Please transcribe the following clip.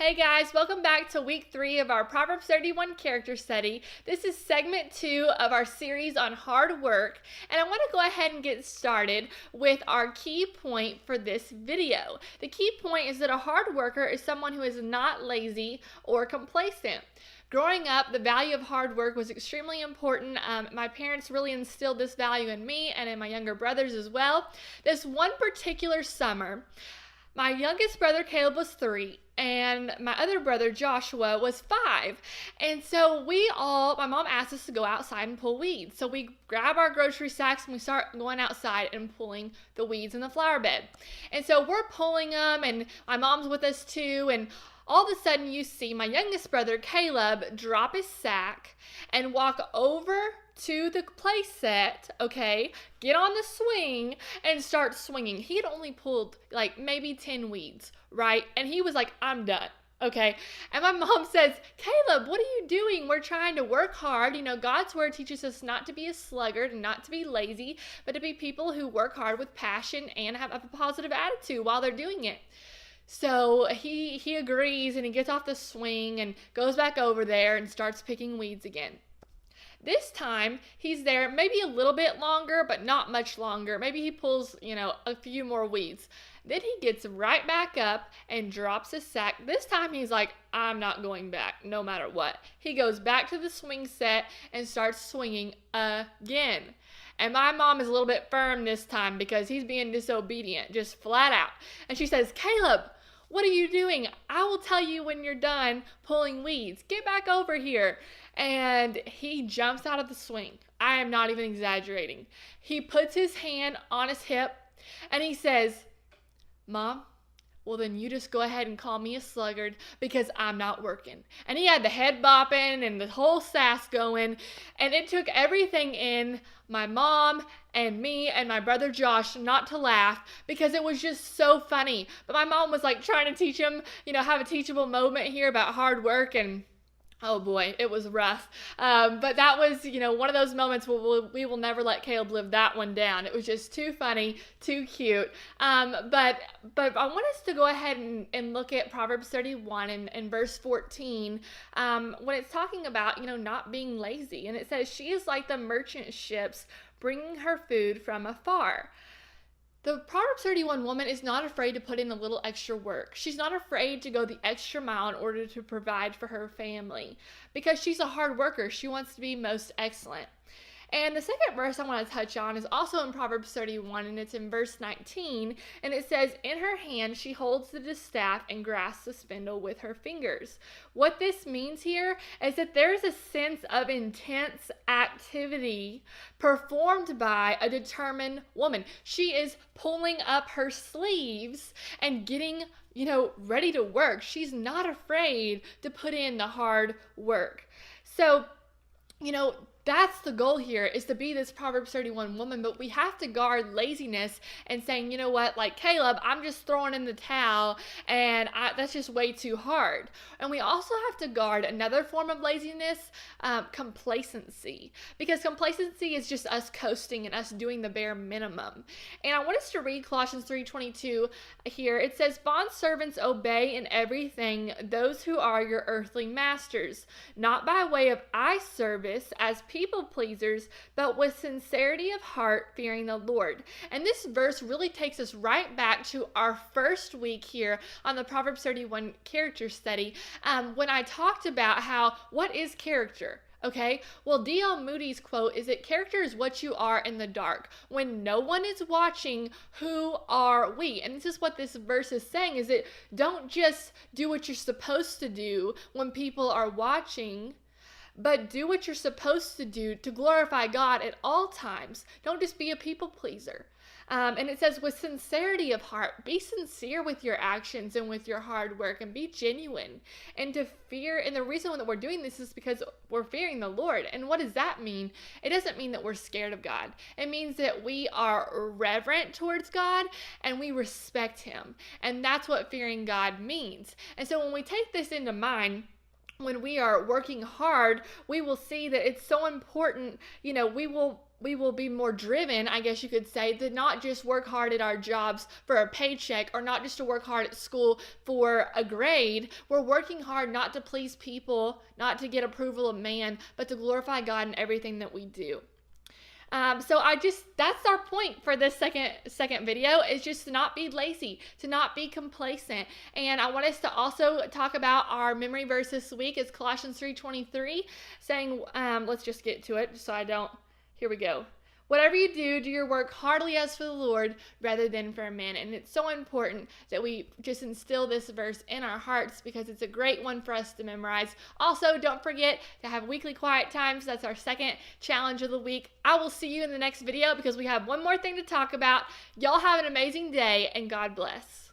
Hey guys, welcome back to week 3 of our Proverbs 31 character study. This is segment 2 of our series on hard work, and I want to go ahead and get started with our key point for this video. The key point is that a hard worker is someone who is not lazy or complacent. Growing up, the value of hard work was extremely important. My parents really instilled this value in me and in my younger brothers as well. This one particular summer, my youngest brother Caleb was 3 and my other brother Joshua was 5. And so my mom asked us to go outside and pull weeds. So we grab our grocery sacks and we start going outside and pulling the weeds in the flower bed. And so we're pulling them and my mom's with us too, and all of a sudden you see my youngest brother Caleb drop his sack and walk over to the play set, get on the swing and start swinging. He had only pulled like maybe 10 weeds, right? And he was like, I'm done. Okay. And my mom says, Caleb, what are you doing? We're trying to work hard. God's word teaches us not to be a sluggard and not to be lazy, but to be people who work hard with passion and have a positive attitude while they're doing it. So he agrees and he gets off the swing and goes back over there and starts picking weeds again. This time, he's there maybe a little bit longer, but not much longer. Maybe he pulls, a few more weeds. Then he gets right back up and drops his sack. This time, he's like, I'm not going back, no matter what. He goes back to the swing set and starts swinging again. And my mom is a little bit firm this time because he's being disobedient, just flat out. And she says, Caleb, what are you doing? I will tell you when you're done pulling weeds. Get back over here. And he jumps out of the swing. I am not even exaggerating. He puts his hand on his hip and he says, Mom, well then you just go ahead and call me a sluggard because I'm not working. And he had the head bopping and the whole sass going. And it took everything in my mom and me and my brother Josh not to laugh because it was just so funny. But my mom was like trying to teach him, have a teachable moment here about hard work, and oh boy, it was rough. But that was, one of those moments where we will never let Caleb live that one down. It was just too funny, too cute. But I want us to go ahead and look at Proverbs 31 and verse 14 when it's talking about, not being lazy. And it says, she is like the merchant ships bringing her food from afar. The Proverbs 31 woman is not afraid to put in a little extra work. She's not afraid to go the extra mile in order to provide for her family because she's a hard worker. She wants to be most excellent. And the second verse I want to touch on is also in Proverbs 31, and it's in verse 19, and it says, in her hand she holds the distaff and grasps the spindle with her fingers. What this means here is that there's a sense of intense activity performed by a determined woman. She is pulling up her sleeves and getting ready to work. She's not afraid to put in the hard work. So, that's the goal here, is to be this Proverbs 31 woman, but we have to guard laziness and saying, like Caleb, I'm just throwing in the towel and that's just way too hard. And we also have to guard another form of laziness, complacency, because complacency is just us coasting and us doing the bare minimum. And I want us to read Colossians 3:22 here. It says, bondservants, obey in everything those who are your earthly masters, not by way of eye service as people pleasers, but with sincerity of heart, fearing the Lord. And this verse really takes us right back to our first week here on the Proverbs 31 character study, when I talked about what is character? Okay, well, D.L. Moody's quote is that character is what you are in the dark. When no one is watching, who are we? And this is what this verse is saying, is that don't just do what you're supposed to do when people are watching, but do what you're supposed to do to glorify God at all times. Don't just be a people pleaser. And it says, with sincerity of heart, be sincere with your actions and with your hard work, and be genuine. And to fear, and the reason that we're doing this is because we're fearing the Lord. And what does that mean? It doesn't mean that we're scared of God. It means that we are reverent towards God and we respect Him. And that's what fearing God means. And so when we take this into mind, when we are working hard, we will see that it's so important. We will be more driven, I guess you could say, to not just work hard at our jobs for a paycheck, or not just to work hard at school for a grade. We're working hard not to please people, not to get approval of man, but to glorify God in everything that we do. That's our point for this second video, is just to not be lazy, to not be complacent. And I want us to also talk about our memory verse this week. It's Colossians 3:23, saying, let's just get to it so I don't, here we go. Whatever you do, do your work heartily as for the Lord rather than for man. And it's so important that we just instill this verse in our hearts, because it's a great one for us to memorize. Also, don't forget to have weekly quiet times. That's our second challenge of the week. I will see you in the next video, because we have one more thing to talk about. Y'all have an amazing day, and God bless.